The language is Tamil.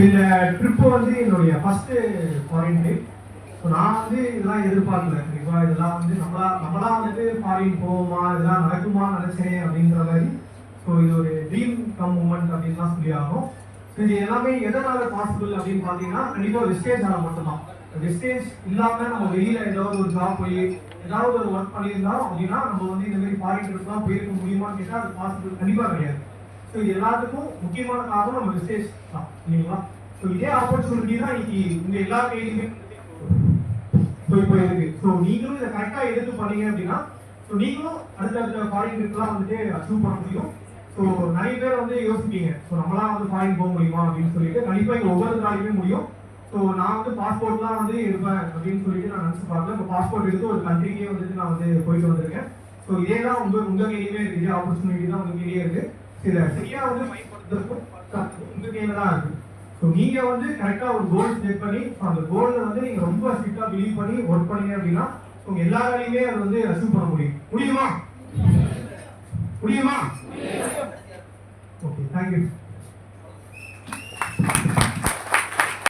இந்த ட்ரிப்பு வந்து என்னுடைய ஃபர்ஸ்ட் ஃபாரின் ட்ரிப். ஸோ நான் வந்து இதெல்லாம் எதிர்பார்க்கல. கண்டிப்பாக இதெல்லாம் வந்து நம்மளாம் வந்துட்டு ஃபாரின் போவோமா, இதெல்லாம் நடக்குமா நினைச்சேன் அப்படின்ற மாதிரி. ஸோ இது ஒரு ட்ரீம் கம் மூமெண்ட் அப்படின்னு தான் சொல்லி ஆகும். ஸோ இது எல்லாமே எதனால பாசிபிள் அப்படின்னு பார்த்தீங்கன்னா கண்டிப்பாக வெஸ்டேஜ் ஆனால் மட்டும்தான். வெஸ்டேஜ் இல்லாமல் நம்ம வெளியில் ஏதாவது ஒரு ஜாப் போய் ஏதாவது ஒரு ஒர்க் பண்ணியிருந்தோம் அப்படின்னா நம்ம வந்து இந்த மாதிரி ஃபாரின் ட்ரிப்லாம் போயிருக்க முடியுமான்னு கேட்டால் அது பாசிபிள் கண்டிப்பாக கிடையாது. ஸோ இது எல்லாத்துக்கும் முக்கியமான காரணம் நம்ம வெஸ்டேஜ் தான் இல்லைங்களா. ஸோ இதே ஆப்பர்ச்சுனிட்டி தான் இன்னைக்கு உங்கள் எல்லா கையிலுமே இப்போ இருக்கு. ஸோ நீங்களும் இதை கரெக்டாக எடுத்து பண்ணீங்க அப்படின்னா ஸோ நீங்களும் அடுத்த ஃபாரின் ட்ரிப்லாம் வந்துட்டு அச்சீவ் பண்ண முடியும். ஸோ நிறைய பேர் வந்து யோசிப்பீங்க ஸோ நம்மளாம் வந்து ஃபாரின் போக முடியுமா அப்படின்னு சொல்லிட்டு. கண்டிப்பாக இங்கே ஒவ்வொரு நாளைக்குமே முடியும். ஸோ நான் வந்து பாஸ்போர்ட்லாம் வந்து எடுப்பேன் அப்படின்னு சொல்லிட்டு நான் நினச்சி பார்க்கல. இப்போ பாஸ்போர்ட் எடுத்து ஒரு கண்ட்ரிக்கே வந்துட்டு நான் வந்து போயிட்டு வந்திருக்கேன். ஸோ இதே தான் உங்கள் கையிலுமே இருக்குது. இதே ஆப்பர்ச்சுனிட்டி தான் உங்கள் கையிலே இருக்குது. இதை சரியாக வந்து பயன்படுத்துறதுக்கும் உங்கள் கையில் தான் இருக்குது. ஸோ நீங்கள் வந்து கரெக்டாக ஒரு கோல் செட் பண்ணி அந்த கோலில் வந்து நீங்கள் ரொம்ப ஸ்ட்ரிக்டாக பிலீவ் பண்ணி ஒர்க் பண்ணீங்க அப்படின்னா உங்கள் எல்லா வேலையுமே அதை வந்து அச்சீவ் பண்ண முடியுமா? Okay, thank you.